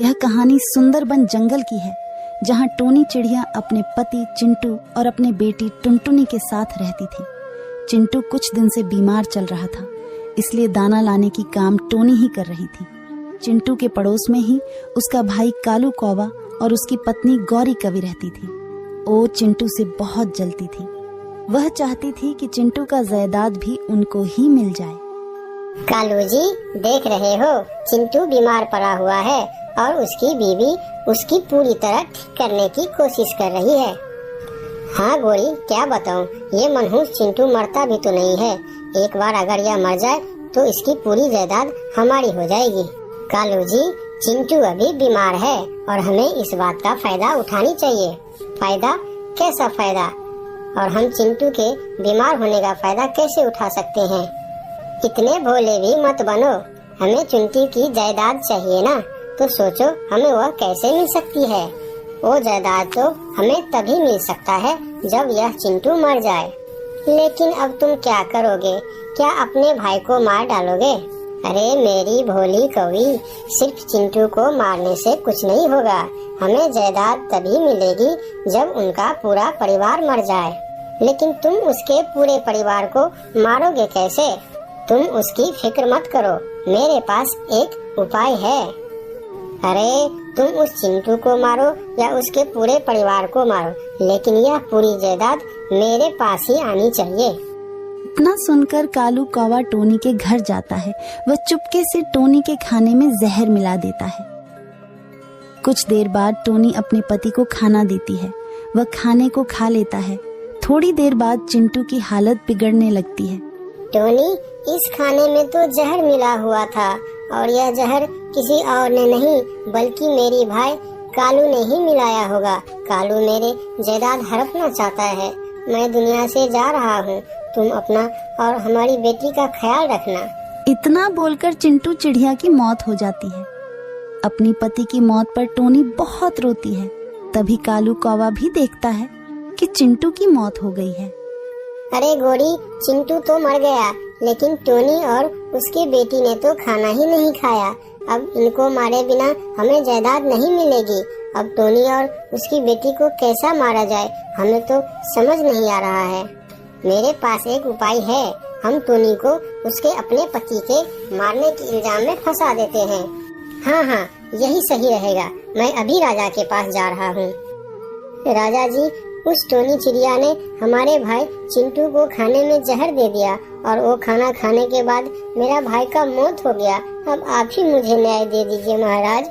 यह कहानी सुंदरबन जंगल की है, जहाँ टोनी चिड़िया अपने पति चिंटू और अपनी बेटी टुनटुनी के साथ रहती थी। चिंटू कुछ दिन से बीमार चल रहा था, इसलिए दाना लाने की काम टोनी ही कर रही थी। चिंटू के पड़ोस में ही उसका भाई कालू कौवा और उसकी पत्नी गौरी कवि रहती थी। वो चिंटू से बहुत जलती थी। वह चाहती थी कि चिंटू का जायदाद भी उनको ही मिल जाए। कालू जी, देख रहे हो, चिंटू बीमार पड़ा हुआ है और उसकी बीवी उसकी पूरी तरह ठीक करने की कोशिश कर रही है। हाँ गौरी, क्या बताऊं, ये मनहूस चिंटू मरता भी तो नहीं है। एक बार अगर यह मर जाए तो इसकी पूरी जायदाद हमारी हो जाएगी। कालू जी, चिंटू अभी बीमार है और हमें इस बात का फायदा उठानी चाहिए। फायदा? कैसा फायदा? और हम चिंटू के बीमार होने का फायदा कैसे उठा सकते हैं? इतने भोले भी मत बनो। हमें चिंटू की जायदाद चाहिए ना, तो सोचो हमें वह कैसे मिल सकती है। वो जायदाद तो हमें तभी मिल सकता है जब यह चिंटू मर जाए। लेकिन अब तुम क्या करोगे? क्या अपने भाई को मार डालोगे? अरे मेरी भोली कौवी, सिर्फ चिंटू को मारने से कुछ नहीं होगा। हमें जायदाद तभी मिलेगी जब उनका पूरा परिवार मर जाए। लेकिन तुम उसके पूरे परिवार को मारोगे कैसे? तुम उसकी फिक्र मत करो, मेरे पास एक उपाय है। अरे तुम उस चिंटू को मारो या उसके पूरे परिवार को मारो, लेकिन यह पूरी जायदाद मेरे पास ही आनी चाहिए। इतना सुनकर कालू कौवा टोनी के घर जाता है। वह चुपके से टोनी के खाने में जहर मिला देता है। कुछ देर बाद टोनी अपने पति को खाना देती है। वह खाने को खा लेता है। थोड़ी देर बाद चिंटू की हालत बिगड़ने लगती है। टोनी, इस खाने में तो जहर मिला हुआ था और यह जहर किसी और ने नहीं बल्कि मेरी भाई कालू ने ही मिलाया होगा। कालू मेरे जायदाद हड़पना चाहता है। मैं दुनिया से जा रहा हूँ, तुम अपना और हमारी बेटी का ख्याल रखना। इतना बोलकर चिंटू चिड़िया की मौत हो जाती है। अपनी पति की मौत पर टोनी बहुत रोती है। तभी कालू कौवा भी देखता है कि चिंटू की मौत हो गई है। अरे गोरी, चिंटू तो मर गया, लेकिन टोनी और उसकी बेटी ने तो खाना ही नहीं खाया। अब इनको मारे बिना हमें जायदाद नहीं मिलेगी। अब टोनी और उसकी बेटी को कैसा मारा जाए, हमें तो समझ नहीं आ रहा है। मेरे पास एक उपाय है। हम टोनी को उसके अपने पति के मारने के इल्जाम में फंसा देते हैं। हाँ, यही सही रहेगा। मैं अभी राजा के पास जा रहा हूँ। राजा जी, उस टोनी चिड़िया ने हमारे भाई चिंटू को खाने में जहर दे दिया और वो खाना खाने के बाद मेरा भाई का मौत हो गया। अब आप ही मुझे न्याय दे दीजिए महाराज।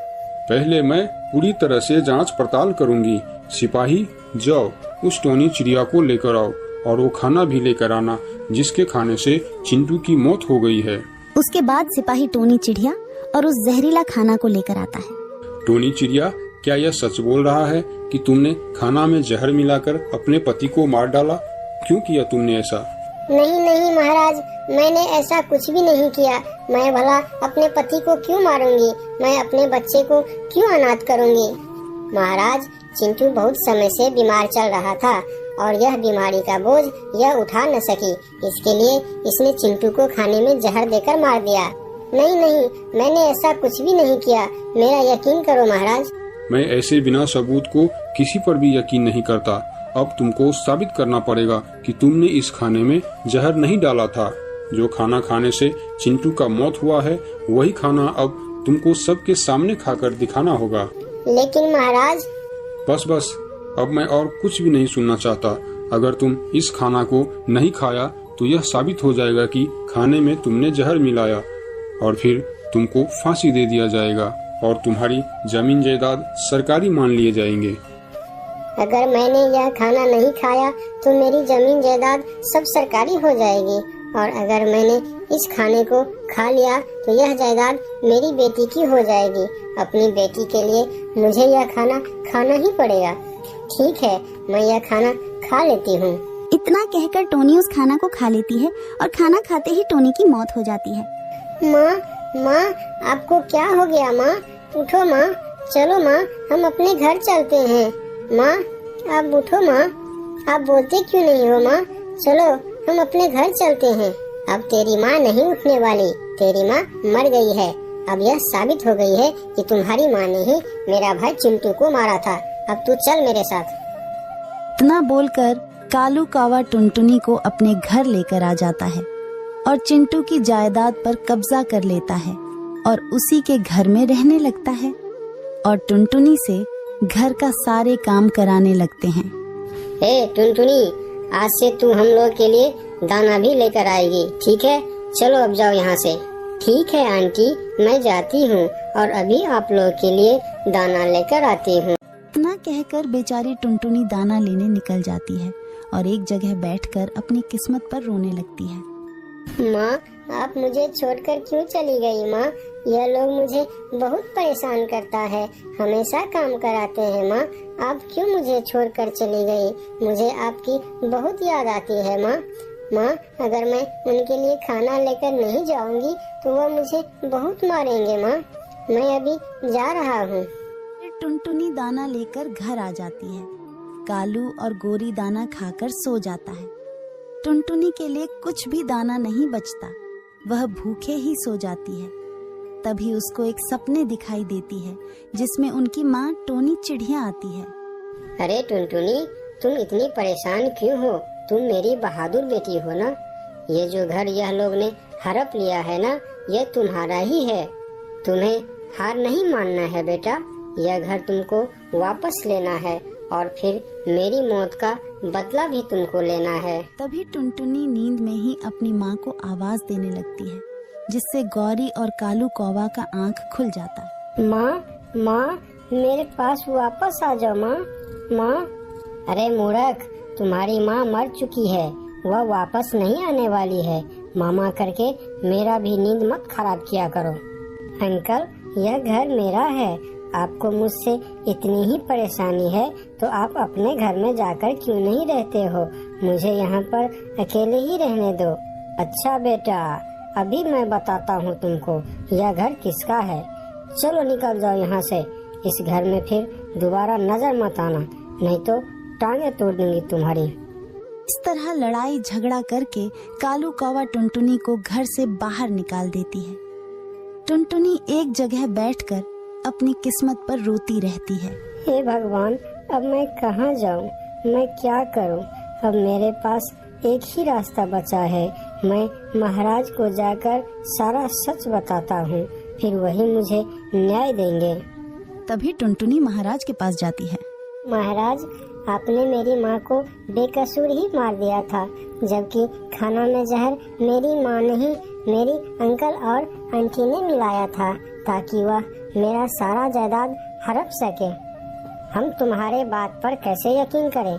पहले मैं पूरी तरह से जांच पड़ताल करूंगी। सिपाही, जाओ उस टोनी चिड़िया को लेकर आओ और वो खाना भी लेकर आना जिसके खाने से चिंटू की मौत हो गई है। उसके बाद सिपाही टोनी चिड़िया और उस जहरीला खाना को लेकर आता है। टोनी चिड़िया, क्या यह सच बोल रहा है कि तुमने खाना में जहर मिलाकर अपने पति को मार डाला? क्यों किया तुमने ऐसा? नहीं महाराज, मैंने ऐसा कुछ भी नहीं किया। मैं भला अपने पति को क्यों मारूंगी? मैं अपने बच्चे को क्यों अनाथ करूंगी? महाराज, चिंटू बहुत समय से बीमार चल रहा था और यह बीमारी का बोझ यह उठा न सकी। इसके लिए इसने चिंटू को खाने में जहर देकर मार दिया। नहीं, मैंने ऐसा कुछ भी नहीं किया। मेरा यकीन करो महाराज। मैं ऐसे बिना सबूत को किसी पर भी यकीन नहीं करता। अब तुमको साबित करना पड़ेगा कि तुमने इस खाने में जहर नहीं डाला था। जो खाना खाने से चिंटू का मौत हुआ है, वही खाना अब तुमको सबके सामने खाकर दिखाना होगा। लेकिन महाराज। बस, अब मैं और कुछ भी नहीं सुनना चाहता। अगर तुम इस खाना को नहीं खाया तो यह साबित हो जाएगा कि खाने में तुमने जहर मिलाया और फिर तुमको फांसी दे दिया जाएगा और तुम्हारी जमीन जायदाद सरकारी मान लिए जाएंगे। अगर मैंने यह खाना नहीं खाया तो मेरी जमीन जायदाद सब सरकारी हो जाएगी, और अगर मैंने इस खाने को खा लिया तो यह जायदाद मेरी बेटी की हो जाएगी। अपनी बेटी के लिए मुझे यह खाना खाना ही पड़ेगा। ठीक है, मैं यह खाना खा लेती हूँ। इतना कहकर टोनी उस खाना को खा लेती है और खाना खाते ही टोनी की मौत हो जाती है। माँ, आपको क्या हो गया? माँ, उठो माँ, चलो माँ, हम अपने घर चलते हैं। माँ, आप उठो माँ, आप बोलते क्यों नहीं हो माँ? चलो हम अपने घर चलते हैं। अब तेरी माँ नहीं उठने वाली, तेरी माँ मर गई है। अब यह साबित हो गई है कि तुम्हारी माँ ने ही मेरा भाई चिंटू को मारा था। अब तू चल मेरे साथ। इतना बोलकर कालू कौवा टुनटुनी को अपने घर लेकर आ जाता है और चिंटू की जायदाद पर कब्जा कर लेता है और उसी के घर में रहने लगता है और टुनटुनी से घर का सारे काम कराने लगते हैं। ए टुनटुनी, आज से तू हम लोग के लिए दाना भी लेकर आएगी, ठीक है? चलो अब जाओ यहाँ से। ठीक है आंटी, मैं जाती हूँ और अभी आप लोग के लिए दाना लेकर आती हूँ। इतना कहकर बेचारी टुनटुनी दाना लेने निकल जाती है और एक जगह बैठकर अपनी किस्मत पर रोने लगती है। माँ, आप मुझे छोड़कर क्यों चली गई माँ? यह लोग मुझे बहुत परेशान करता है, हमेशा काम कराते हैं। माँ, आप क्यों मुझे छोड़कर चली गई? मुझे आपकी बहुत याद आती है माँ। माँ, अगर मैं उनके लिए खाना लेकर नहीं जाऊंगी तो वह मुझे बहुत मारेंगे माँ। मैं अभी जा रहा हूँ। फिर टुनटुनी दाना लेकर घर आ जाती है। कालू और गोरी दाना खाकर सो जाता है। टुनटुनी के लिए कुछ भी दाना नहीं बचता, वह भूखे ही सो जाती है। तभी उसको एक सपने दिखाई देती है जिसमें उनकी माँ टोनी चिड़िया आती है। अरे टुनटुनी, तुम इतनी परेशान क्यों हो? तुम मेरी बहादुर बेटी हो ना। ये जो घर यह लोग ने हड़प लिया है ना, यह तुम्हारा ही है। तुम्हें हार नहीं मानना है बेटा। यह घर तुमको वापस लेना है और फिर मेरी मौत का बदला भी तुमको लेना है। तभी टुनटुनी नींद में ही अपनी माँ को आवाज देने लगती है, जिससे गौरी और कालू कौवा का आंख खुल जाता है। माँ, मेरे पास वापस आ जाओ माँ। माँ, अरे मूर्ख, तुम्हारी माँ मर चुकी है, वह वापस नहीं आने वाली है। मामा करके मेरा भी नींद मत खराब किया करो। अंकल, यह घर मेरा है। आपको मुझसे इतनी ही परेशानी है तो आप अपने घर में जाकर क्यों नहीं रहते हो? मुझे यहाँ पर अकेले ही रहने दो। अच्छा बेटा, अभी मैं बताता हूँ तुमको यह घर किसका है। चलो निकल जाओ यहाँ से। इस घर में फिर दोबारा नजर मत आना, नहीं तो टांगे तोड़ दूंगी तुम्हारी। इस तरह लड़ाई झगड़ा करके कालू कौवा टुनटुनी को घर से बाहर निकाल देती है। टुनटुनी एक जगह बैठकर अपनी किस्मत पर रोती रहती है। हे भगवान, अब मैं कहाँ जाऊँ? मैं क्या करूँ? अब मेरे पास एक ही रास्ता बचा है। मैं महाराज को जाकर सारा सच बताता हूँ, फिर वही मुझे न्याय देंगे। तभी टुनटुनी महाराज के पास जाती है। महाराज, आपने मेरी माँ को बेकसूर ही मार दिया था, जबकि खाना में जहर मेरी माँ ने ही मेरी अंकल और आंटी ने मिलाया था ताकि वह मेरा सारा जायदाद हड़प सके। हम तुम्हारे बात पर कैसे यकीन करें?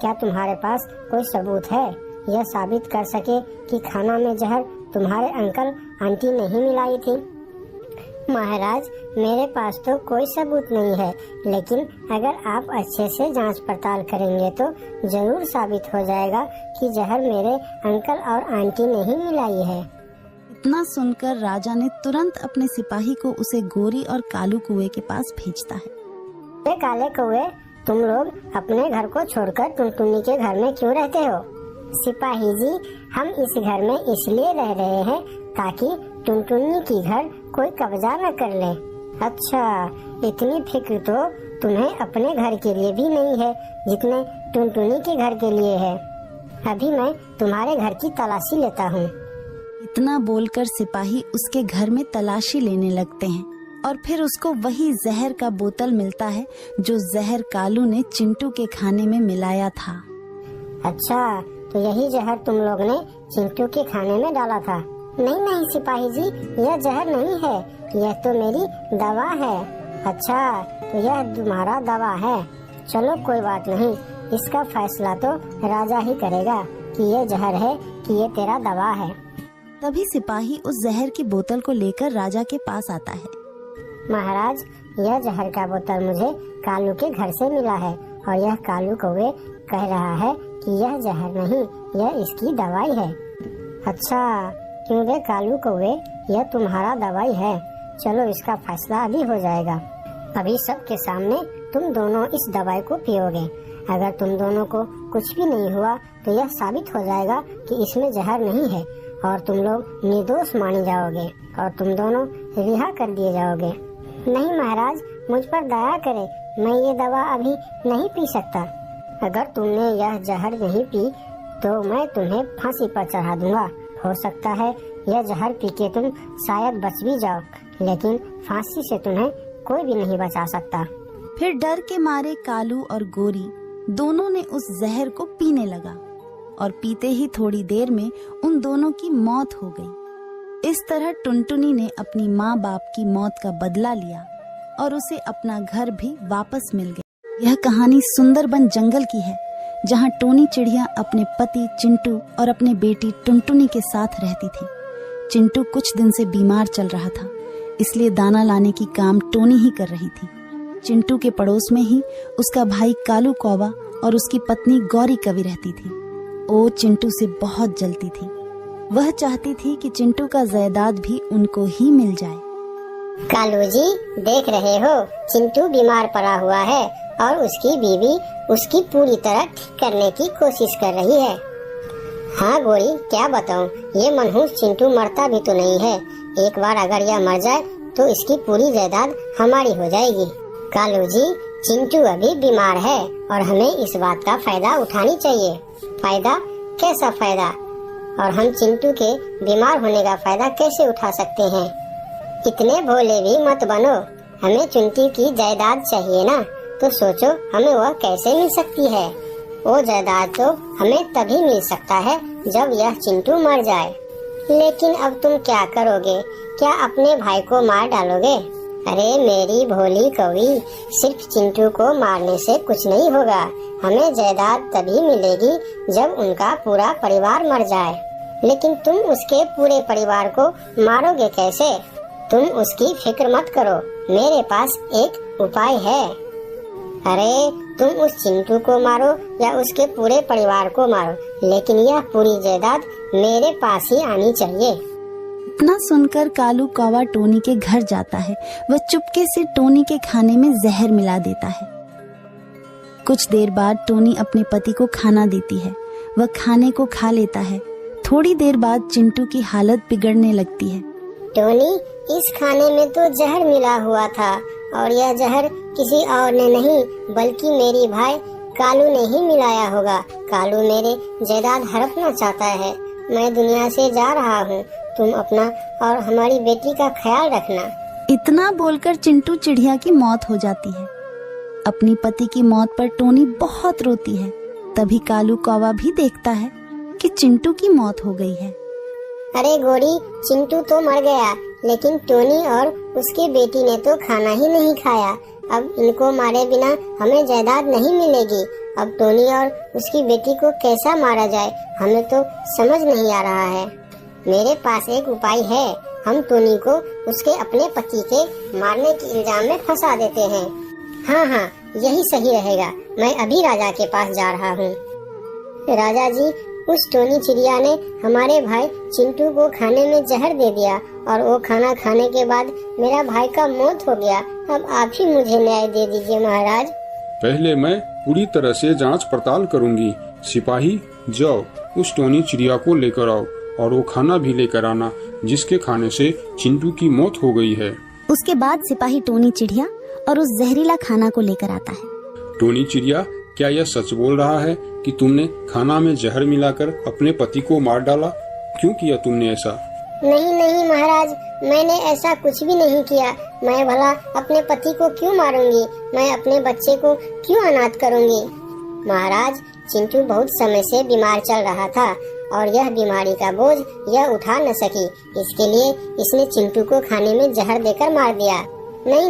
क्या तुम्हारे पास कोई सबूत है यह साबित कर सके कि खाना में जहर तुम्हारे अंकल आंटी ने ही मिलाई थी? महाराज, मेरे पास तो कोई सबूत नहीं है, लेकिन अगर आप अच्छे से जांच पड़ताल करेंगे तो जरूर साबित हो जाएगा कि जहर मेरे अंकल और आंटी ने ही मिलाई है। इतना सुनकर राजा ने तुरंत अपने सिपाही को उसे गोरी और कालू कुएं के पास भेजता है। अरे काले कौवे, तुम लोग अपने घर को छोड़कर टुनटुनी के घर में क्यों रहते हो? सिपाही जी, हम इस घर में इसलिए रह रहे हैं ताकि टुनटुनी की घर कोई कब्जा न कर ले। अच्छा, इतनी फिक्र तो तुम्हें अपने घर के लिए भी नहीं है जितने टुनटुनी के घर के लिए है। अभी मैं तुम्हारे घर की तलाशी लेता हूँ। इतना बोलकर सिपाही उसके घर में तलाशी लेने लगते हैं और फिर उसको वही जहर का बोतल मिलता है जो जहर कालू ने चिंटू के खाने में मिलाया था। अच्छा, तो यही जहर तुम लोग ने चिंटू के खाने में डाला था? नहीं सिपाही जी, यह जहर नहीं है, यह तो मेरी दवा है। अच्छा, तो यह तुम्हारा दवा है। चलो कोई बात नहीं, इसका फैसला तो राजा ही करेगा कि यह जहर है कि ये तेरा दवा है। तभी सिपाही उस जहर की बोतल को लेकर राजा के पास आता है। महाराज, यह जहर का बोतल मुझे कालू के घर से मिला है और यह कालू कौवे कह रहा है कि यह जहर नहीं, यह इसकी दवाई है। अच्छा, क्यों बे कालू कौवे, यह तुम्हारा दवाई है। चलो इसका फैसला अभी हो जाएगा। अभी सबके सामने तुम दोनों इस दवाई को पियोगे। अगर तुम दोनों को कुछ भी नहीं हुआ तो यह साबित हो जाएगा कि इसमें जहर नहीं है और तुम लोग निर्दोष माने जाओगे और तुम दोनों रिहा कर दिए जाओगे। नहीं महाराज, मुझ पर दया करें, मैं ये दवा अभी नहीं पी सकता। अगर तुमने यह जहर नहीं पी तो मैं तुम्हें फांसी पर चढ़ा दूंगा। हो सकता है यह जहर पी के तुम शायद बच भी जाओ, लेकिन फांसी से तुम्हें कोई भी नहीं बचा सकता। फिर डर के मारे कालू और गोरी दोनों ने उस जहर को पीने लगा और पीते ही थोड़ी देर में उन दोनों की मौत हो गई। इस तरह टुनटुनी ने अपनी माँ बाप की मौत का बदला लिया और उसे अपना घर भी वापस मिल गया। यह कहानी सुंदरबन जंगल की है, जहाँ टोनी चिड़िया अपने पति चिंटू और अपने बेटी टुनटुनी के साथ रहती थी। चिंटू कुछ दिन से बीमार चल रहा था, इसलिए दाना लाने की काम टोनी ही कर रही थी। चिंटू के पड़ोस में ही उसका भाई कालू कौवा और उसकी पत्नी गौरी कवि रहती थी। वो चिंटू से बहुत जलती थी। वह चाहती थी कि चिंटू का जायदाद भी उनको ही मिल जाए। कालू जी, देख रहे हो, चिंटू बीमार पड़ा हुआ है और उसकी बीवी उसकी पूरी तरह ठीक करने की कोशिश कर रही है। हाँ गोरी, क्या बताऊं, ये मनहूस चिंटू मरता भी तो नहीं है। एक बार अगर यह मर जाए तो इसकी पूरी जायदाद हमारी हो जाएगी। कालू जी, चिंटू अभी बीमार है और हमें इस बात का फायदा उठानी चाहिए। फायदा? कैसा फायदा? और हम चिंटू के बीमार होने का फायदा कैसे उठा सकते हैं? इतने भोले भी मत बनो। हमें चिंटू की जायदाद चाहिए ना, तो सोचो हमें वह कैसे मिल सकती है। वो जायदाद तो हमें तभी मिल सकता है जब यह चिंटू मर जाए। लेकिन अब तुम क्या करोगे? क्या अपने भाई को मार डालोगे? अरे मेरी भोली कौवी, सिर्फ चिंटू को मारने से कुछ नहीं होगा। हमें जायदाद तभी मिलेगी जब उनका पूरा परिवार मर जाए। लेकिन तुम उसके पूरे परिवार को मारोगे कैसे? तुम उसकी फिक्र मत करो, मेरे पास एक उपाय है। अरे तुम उस चिंटू को मारो या उसके पूरे परिवार को मारो, लेकिन यह पूरी जायदाद मेरे पास ही आनी चाहिए। इतना सुनकर कालू कौवा टोनी के घर जाता है। वह चुपके से टोनी के खाने में जहर मिला देता है। कुछ देर बाद टोनी अपने पति को खाना देती है। वह खाने को खा लेता है। थोड़ी देर बाद चिंटू की हालत बिगड़ने लगती है। टोनी, इस खाने में तो जहर मिला हुआ था और यह जहर किसी और ने नहीं बल्कि मेरी भाई कालू ने ही मिलाया होगा। कालू मेरे जायदाद हड़पना चाहता है। मैं दुनिया से जा रहा हूँ, तुम अपना और हमारी बेटी का ख्याल रखना। इतना बोलकर चिंटू चिड़िया की मौत हो जाती है। अपनी पति की मौत पर टोनी बहुत रोती है। तभी कालू कौवा भी देखता है कि चिंटू की मौत हो गई है। अरे गोरी, चिंटू तो मर गया, लेकिन टोनी और उसकी बेटी ने तो खाना ही नहीं खाया। अब इनको मारे बिना हमें जायदाद नहीं मिलेगी। अब टोनी और उसकी बेटी को कैसा मारा जाए, हमें तो समझ नहीं आ रहा है। मेरे पास एक उपाय है। हम टोनी को उसके अपने पति के मारने के इल्जाम में फंसा देते हैं। हाँ, यही सही रहेगा। मैं अभी राजा के पास जा रहा हूँ। राजा जी, उस टोनी चिड़िया ने हमारे भाई चिंटू को खाने में जहर दे दिया और वो खाना खाने के बाद मेरा भाई का मौत हो गया। अब आप ही मुझे न्याय दे दीजिए महाराज। पहले मैं पूरी तरह से जांच पड़ताल करूंगी। सिपाही, जाओ उस टोनी चिड़िया को लेकर आओ और वो खाना भी लेकर आना जिसके खाने से चिंटू की मौत हो गई है। उसके बाद सिपाही टोनी चिड़िया और उस जहरीला खाना को लेकर आता है। टोनी चिड़िया, क्या यह सच बोल रहा है कि तुमने खाना में जहर मिलाकर अपने पति को मार डाला? क्यों किया तुमने ऐसा? नहीं महाराज, मैंने ऐसा कुछ भी नहीं किया। मैं भला अपने पति को क्यों मारूंगी? मैं अपने बच्चे को क्यों अनाथ करूंगी? महाराज, चिंटू बहुत समय से बीमार चल रहा था और यह बीमारी का बोझ यह उठा न सकी। इसके लिए इसने चिंटू को खाने में जहर देकर मार दिया। नहीं,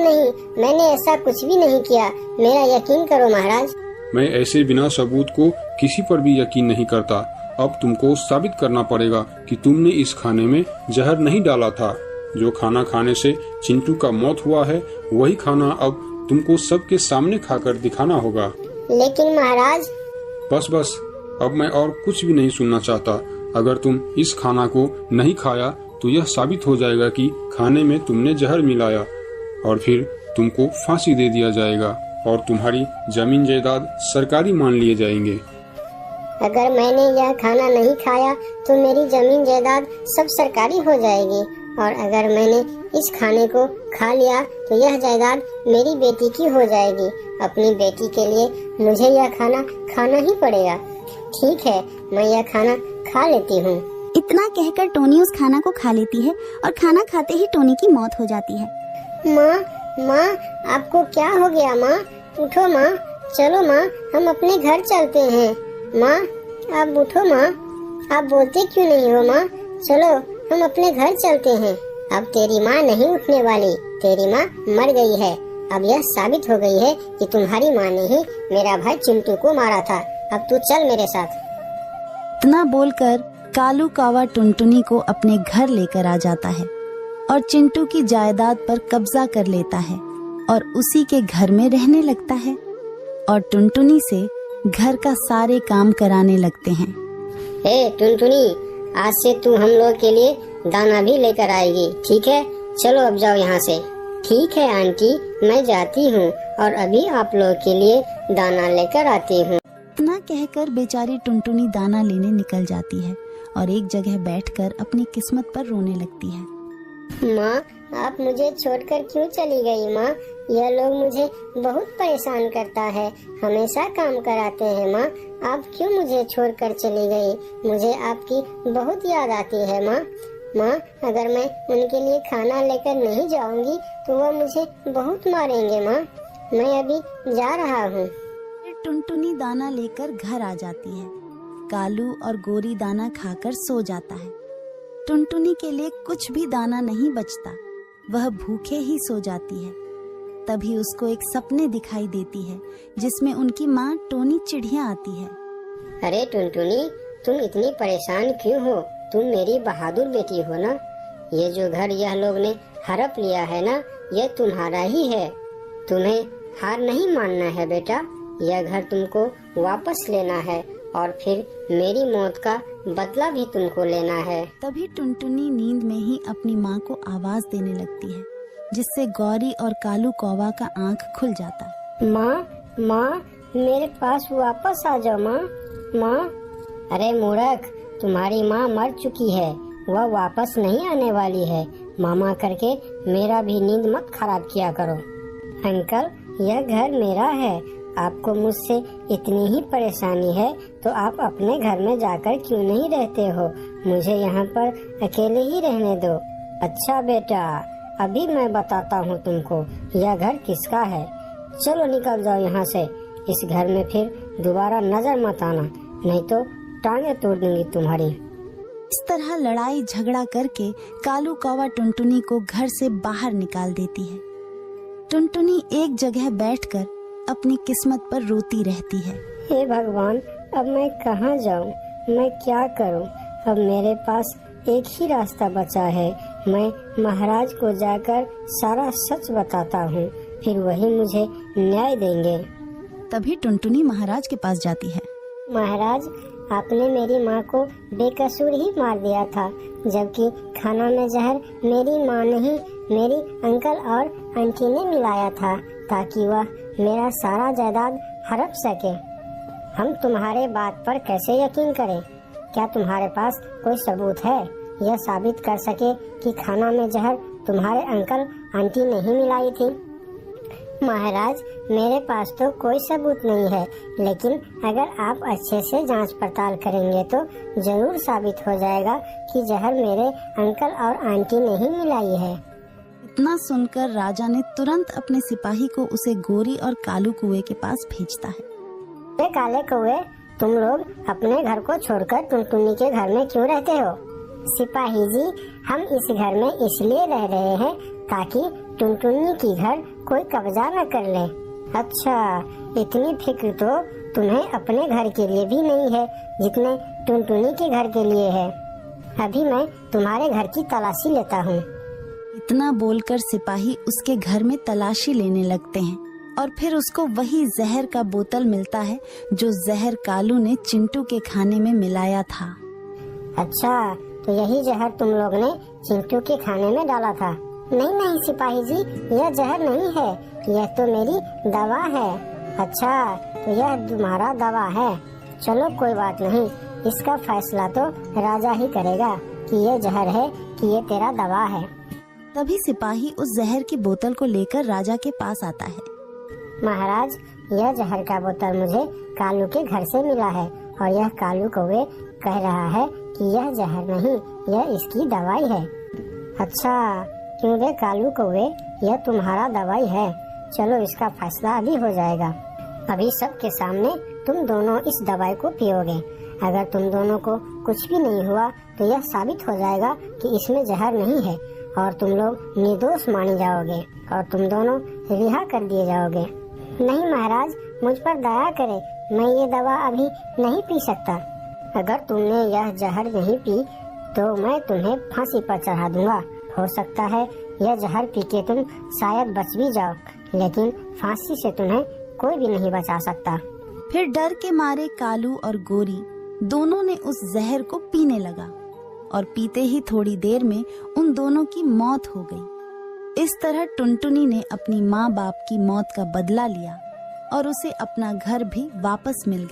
मैंने ऐसा कुछ भी नहीं किया। मेरा यकीन करो महाराज। मैं ऐसे बिना सबूत को किसी पर भी यकीन नहीं करता। अब तुमको साबित करना पड़ेगा कि तुमने इस खाने में जहर नहीं डाला था। जो खाना खाने से चिंटू का मौत हुआ है, वही खाना अब तुमको सबके सामने खाकर दिखाना होगा। लेकिन महाराज। बस, अब मैं और कुछ भी नहीं सुनना चाहता। अगर तुम इस खाना को नहीं खाया तो यह साबित हो जाएगा कि खाने में तुमने जहर मिलाया और फिर तुमको फांसी दे दिया जाएगा और तुम्हारी जमीन जायदाद सरकारी मान लिए जाएंगे। अगर मैंने यह खाना नहीं खाया तो मेरी जमीन जायदाद सब सरकारी हो जाएगी, और अगर मैंने इस खाने को खा लिया तो यह जायदाद मेरी बेटी की हो जाएगी। अपनी बेटी के लिए मुझे यह खाना खाना ही पड़ेगा। ठीक है, मैं यह खाना खा लेती हूँ। इतना कहकर टोनी उस खाना को खा लेती है और खाना खाते ही टोनी की मौत हो जाती है। माँ, आपको क्या हो गया माँ? उठो माँ, चलो माँ, हम अपने घर चलते हैं। माँ, आप उठो माँ, आप बोलते क्यों नहीं हो माँ? चलो हम अपने घर चलते हैं। अब तेरी माँ नहीं उठने वाली, तेरी माँ मर गई है। अब यह साबित हो गई है कि तुम्हारी माँ ने ही मेरा भाई चिंटू को मारा था। अब तू चल मेरे साथ। इतना बोलकर कालू कौवा टुनटुनी को अपने घर लेकर आ जाता है और चिंटू की जायदाद पर कब्जा कर लेता है और उसी के घर में रहने लगता है और टुनटुनी से घर का सारे काम कराने लगते हैं। टुनटुनी, आज से तू हम लोग के लिए दाना भी लेकर आएगी, ठीक है? चलो अब जाओ यहाँ से। ठीक है आंटी, मैं जाती हूँ और अभी आप लोग के लिए दाना लेकर आती हूँ। इतना कहकर बेचारी टुनटुनी दाना लेने निकल जाती है और एक जगह बैठकर अपनी किस्मत पर रोने लगती है। माँ, आप मुझे छोड़कर क्यों चली गई माँ? यह लोग मुझे बहुत परेशान करता है, हमेशा काम कराते हैं माँ। आप क्यों मुझे छोड़कर चली गई? मुझे आपकी बहुत याद आती है माँ। माँ, अगर मैं उनके लिए खाना लेकर नहीं जाऊंगी तो वह मुझे बहुत मारेंगे माँ। मैं अभी जा रहा हूँ। टुनटुनी दाना लेकर घर आ जाती है। कालू और गोरी दाना खाकर सो जाता है। टुनटुनी के लिए कुछ भी दाना नहीं बचता, वह भूखे ही सो जाती है। तभी उसको एक सपने दिखाई देती है जिसमें उनकी माँ टोनी चिड़िया आती है। अरे टुनटुनी, तुम इतनी परेशान क्यों हो? तुम मेरी बहादुर बेटी हो ना। ये जो घर यह लोग ने हड़प लिया है ना, यह तुम्हारा ही है। तुम्हें हार नहीं मानना है बेटा। यह घर तुमको वापस लेना है और फिर मेरी मौत का बदला भी तुमको लेना है। तभी टुनटुनी नींद में ही अपनी माँ को आवाज देने लगती है, जिससे गौरी और कालू कौवा का आंख खुल जाता। माँ, मेरे पास वापस आ जाओ माँ। माँ, अरे मूर्ख, तुम्हारी माँ मर चुकी है, वह वापस नहीं आने वाली है। मामा करके मेरा भी नींद मत खराब किया करो। अंकल, यह घर मेरा है। आपको मुझसे इतनी ही परेशानी है तो आप अपने घर में जाकर क्यों नहीं रहते हो? मुझे यहाँ पर अकेले ही रहने दो। अच्छा बेटा, अभी मैं बताता हूँ तुमको यह घर किसका है। चलो निकल जाओ यहाँ से। इस घर में फिर दोबारा नजर मत आना, नहीं तो टांगे तोड़ दूंगी तुम्हारी। इस तरह लड़ाई झगड़ा करके कालू कौवा टुनटुनी को घर से बाहर निकाल देती है। टुनटुनी एक जगह बैठकर अपनी किस्मत पर रोती रहती है। हे भगवान, अब मैं कहाँ जाऊँ? मैं क्या करूँ? अब मेरे पास एक ही रास्ता बचा है। मैं महाराज को जाकर सारा सच बताता हूँ, फिर वही मुझे न्याय देंगे। तभी टुनटुनी महाराज के पास जाती है। महाराज, आपने मेरी माँ को बेकसूर ही मार दिया था, जबकि खाना में जहर मेरी माँ नहीं, मेरी अंकल और आंटी ने मिलाया था ताकि वह मेरा सारा जायदाद हड़प सके। हम तुम्हारे बात पर कैसे यकीन करें? क्या तुम्हारे पास कोई सबूत है यह साबित कर सके कि खाना में जहर तुम्हारे अंकल आंटी नहीं मिलाई थी? महाराज, मेरे पास तो कोई सबूत नहीं है, लेकिन अगर आप अच्छे से जांच पड़ताल करेंगे तो जरूर साबित हो जाएगा कि जहर मेरे अंकल और आंटी ने ही मिलाई है। इतना सुनकर राजा ने तुरंत अपने सिपाही को उसे गोरी और कालू कुएं के पास भेजता है। काले कौवे, तुम लोग अपने घर को छोड़कर टुनटुनी के घर में क्यों रहते हो? सिपाही जी, हम इस घर में इसलिए रह रहे हैं ताकि टुनटुनी की घर कोई कब्जा न कर ले। अच्छा, इतनी फिक्र तो तुम्हें अपने घर के लिए भी नहीं है जितने टुनटुनी के घर के लिए है। अभी मैं तुम्हारे घर की तलाशी लेता हूँ। इतना बोलकर सिपाही उसके घर में तलाशी लेने लगते हैं और फिर उसको वही जहर का बोतल मिलता है जो जहर कालू ने चिंटू के खाने में मिलाया था। अच्छा, तो यही जहर तुम लोग ने चिंटू के खाने में डाला था? नहीं सिपाही जी, यह जहर नहीं है, यह तो मेरी दवा है। अच्छा, तो यह तुम्हारा दवा है? चलो कोई बात नहीं, इसका फैसला तो राजा ही करेगा कि ये जहर है कि ये तेरा दवा है। तभी सिपाही उस जहर की बोतल को लेकर राजा के पास आता है। महाराज, यह जहर का बोतल मुझे कालू के घर से मिला है और यह कालू कौवे कह रहा है कि यह जहर नहीं, यह इसकी दवाई है। अच्छा, क्यों रे कालू कौवे, यह तुम्हारा दवाई है। चलो इसका फैसला अभी हो जाएगा। अभी सबके सामने तुम दोनों इस दवाई को पियोगे। अगर तुम दोनों को कुछ भी नहीं हुआ तो यह साबित हो जाएगा कि इसमें जहर नहीं है और तुम लोग निर्दोष माने जाओगे और तुम दोनों रिहा कर दिए जाओगे। नहीं महाराज, मुझ पर दया करे, मैं ये दवा अभी नहीं पी सकता। अगर तुमने यह जहर नहीं पी तो मैं तुम्हें फांसी पर चढ़ा दूंगा। हो सकता है यह जहर पी के तुम शायद बच भी जाओ, लेकिन फांसी से तुम्हें कोई भी नहीं बचा सकता। फिर डर के मारे कालू और गोरी दोनों ने उस जहर को पीने लगा और पीते ही थोड़ी देर में उन दोनों की मौत हो गई। इस तरह टुनटुनी ने अपनी माँ बाप की मौत का बदला लिया और उसे अपना घर भी वापस मिल गया।